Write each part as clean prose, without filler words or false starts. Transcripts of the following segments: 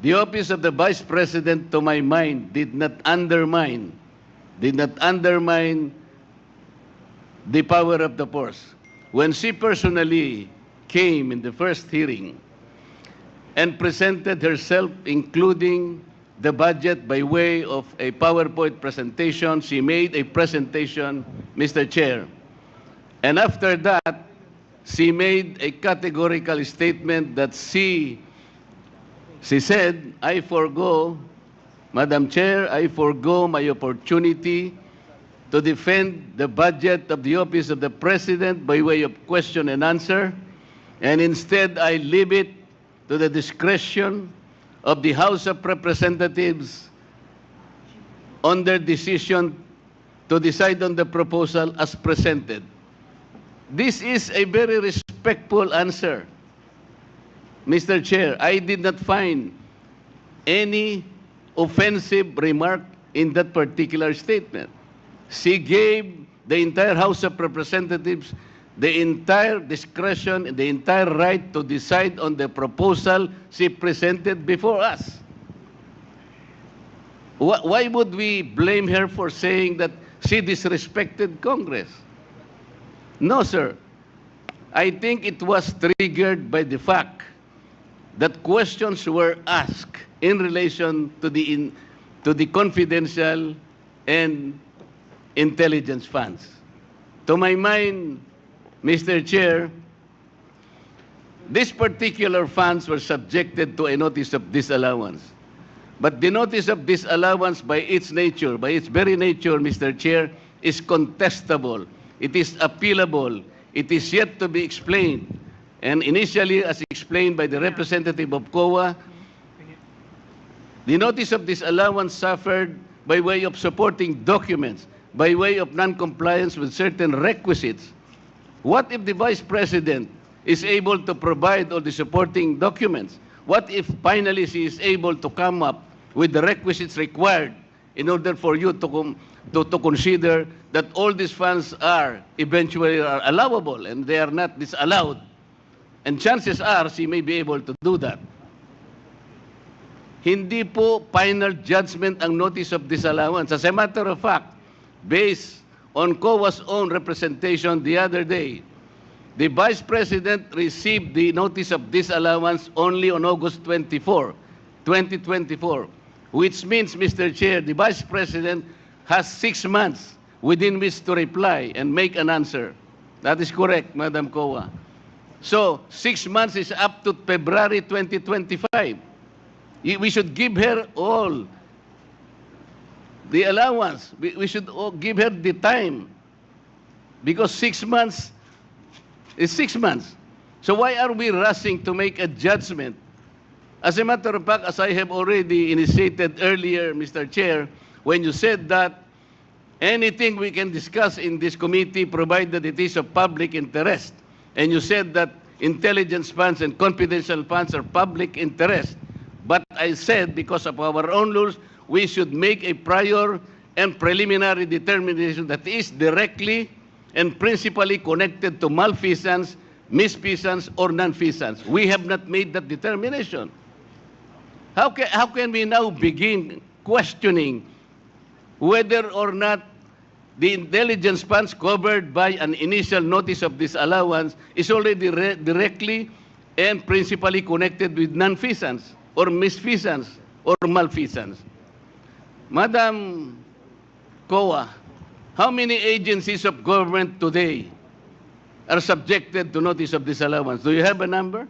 The office of the Vice President, to my mind, did not undermine the power of the force. When she personally came in the first hearing and presented herself, including the budget by way of a PowerPoint presentation, she made a presentation, Mr. Chair. And after that, she made a categorical statement that she said, I forgo, Madam Chair, I forgo my opportunity to defend the budget of the office of the President by way of question and answer, and instead I leave it to the discretion of the House of Representatives on their decision to decide on the proposal as presented. This is a very respectful answer. Mr. Chair, I did not find any offensive remark in that particular statement. She gave the entire House of Representatives the entire discretion, the entire right to decide on the proposal she presented before us. Why would we blame her for saying that she disrespected Congress? No, sir. I think it was triggered by the fact that questions were asked in relation to the confidential and intelligence funds. To my mind, Mr. Chair, these particular funds were subjected to a notice of disallowance. But the notice of disallowance by its nature, by its very nature, Mr. Chair, is contestable. It is appealable. It is yet to be explained. And initially, as explained by the representative of COA, the notice of disallowance suffered by way of supporting documents, by way of non-compliance with certain requisites. What if the Vice President is able to provide all the supporting documents? What if finally she is able to come up with the requisites required in order for you to consider that all these funds are eventually allowable and they are not disallowed? And chances are she may be able to do that. Hindi po final judgment ang notice of disallowance. As a matter of fact, based on COA's own representation the other day, the Vice President received the notice of disallowance only on August 24, 2024, which means, Mr. Chair, the Vice President has 6 months within which to reply and make an answer. That is correct, Madam COA. So, 6 months is up to February 2025. We should give her all the allowance. We should give her the time because 6 months is 6 months. So why are we rushing to make a judgment? As a matter of fact, as I have already initiated earlier, Mr. Chair, when you said that anything we can discuss in this committee provided it is of public interest, and you said that intelligence funds and confidential funds are public interest, but I said because of our own rules, we should make a prior and preliminary determination that is directly and principally connected to malfeasance, misfeasance, or non-feasance. We have not made that determination. How can we now begin questioning whether or not the intelligence funds covered by an initial notice of disallowance is already directly and principally connected with non-feasance or misfeasance or malfeasance? Madam COA, how many agencies of government today are subjected to notice of disallowance? Do you have a number?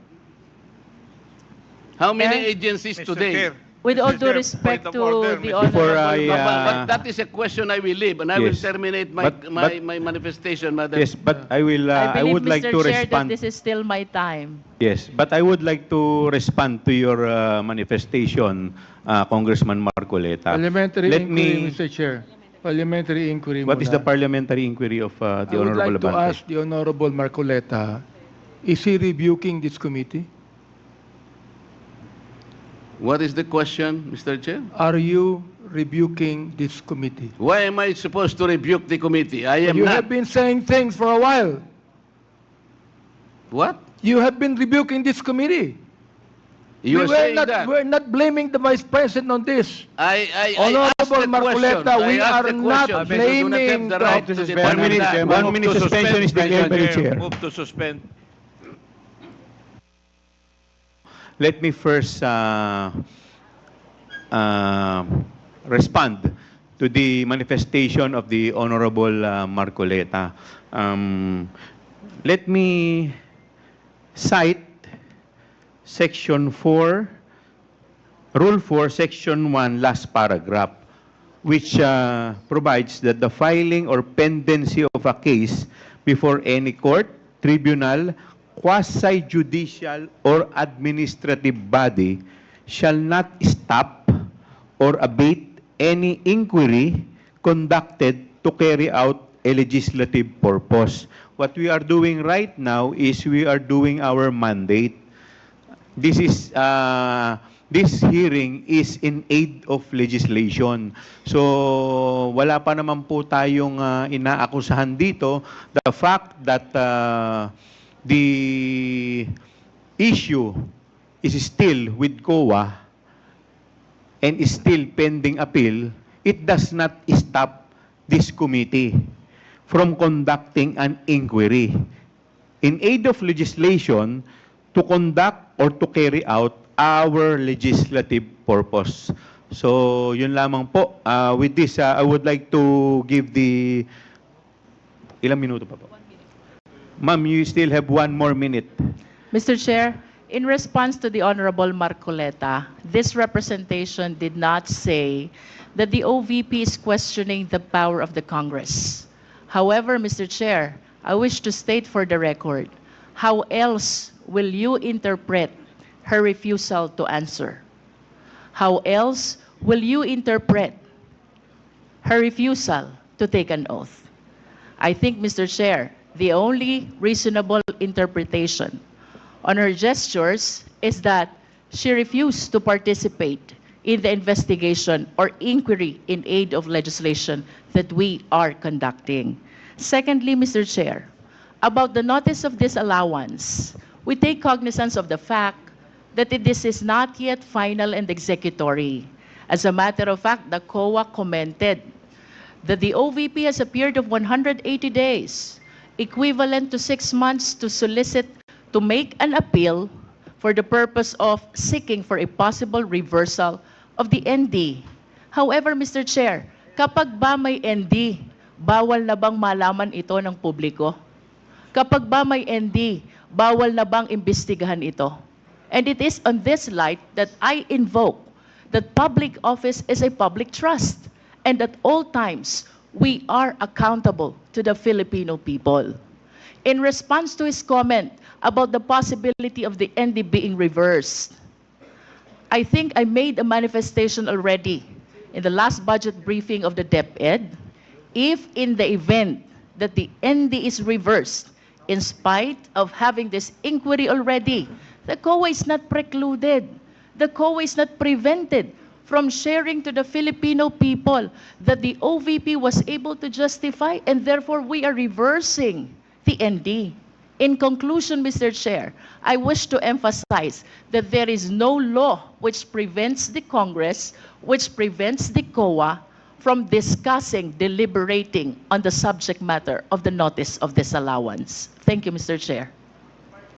How many agencies Mr. today? Chair, With all Mr. due Chair, respect point of to order, the Mr. Before honorable... I, But that is a question I will leave, and I will Yes. terminate my, But- my manifestation, Madam. Yes, but I will. I believe, would like Mr. to Chair, that respond. this is still my time. Yes, but I would like to respond to your manifestation, Congressman Marcoleta. Parliamentary Let inquiry, me. Mr. Chair. Parliamentary inquiry What is muna. the parliamentary inquiry of the I would Honorable like to Abante? ask the Honorable Marcoleta, is he rebuking this committee? What is the question, Mr. Chair? Are you rebuking this committee? Why am I supposed to rebuke the committee? I am You not. have been saying things for a while. What? You have been rebuking this committee. You're saying that. We're not blaming the Vice President on this. I asked Honorable the question. Marcoleta, I we asked are the not question. You do not have blaming the the- right to This is depend one on minute, that. one minute suspension is declared by the chair. Move to suspend. Let me first respond to the manifestation of the Honorable Marcoleta. Let me cite Section 4, Rule 4, Section 1, last paragraph, which provides that the filing or pendency of a case before any court, tribunal, quasi-judicial, or administrative body shall not stop or abate any inquiry conducted to carry out a legislative purpose. What we are doing right now is we are doing our mandate. This is this hearing is in aid of legislation. So wala pa naman po tayong inaakusahan dito. The fact that the issue is still with COA and is still pending appeal, it does not stop this committee from conducting an inquiry in aid of legislation to conduct or to carry out our legislative purpose. So, yun lamang po. With this, I would like to give the... Ilang minuto pa po? Ma'am, you still have 1 more minute. Mr. Chair, in response to the Honorable Marcoleta, this representation did not say that the OVP is questioning the power of the Congress. However, Mr. Chair, I wish to state for the record, how else will you interpret her refusal to answer? How else will you interpret her refusal to take an oath? I think, Mr. Chair, the only reasonable interpretation on her gestures is that she refused to participate in the investigation or inquiry in aid of legislation that we are conducting. Secondly, Mr. Chair, about the notice of disallowance, we take cognizance of the fact that this is not yet final and executory. As a matter of fact, the COA commented that the OVP has a period of 180 days, equivalent to 6 months to solicit to make an appeal for the purpose of seeking for a possible reversal of the ND. However, Mr. Chair, kapag ba may ND, bawal na bang malaman ito ng publiko? Kapag ba may ND, bawal na bang imbestigahan ito? And it is on this light that I invoke that public office is a public trust, and at all times, we are accountable to the Filipino people. In response to his comment about the possibility of the ND being reversed, I think I made a manifestation already in the last budget briefing of the DepEd. If in the event that the ND is reversed, in spite of having this inquiry already, the COA is not precluded. The COA is not prevented from sharing to the Filipino people that the OVP was able to justify, and therefore we are reversing the ND. In conclusion, Mr. Chair, I wish to emphasize that there is no law which prevents the Congress, which prevents the COA from discussing, deliberating on the subject matter of the notice of disallowance. Thank you, Mr. Chair.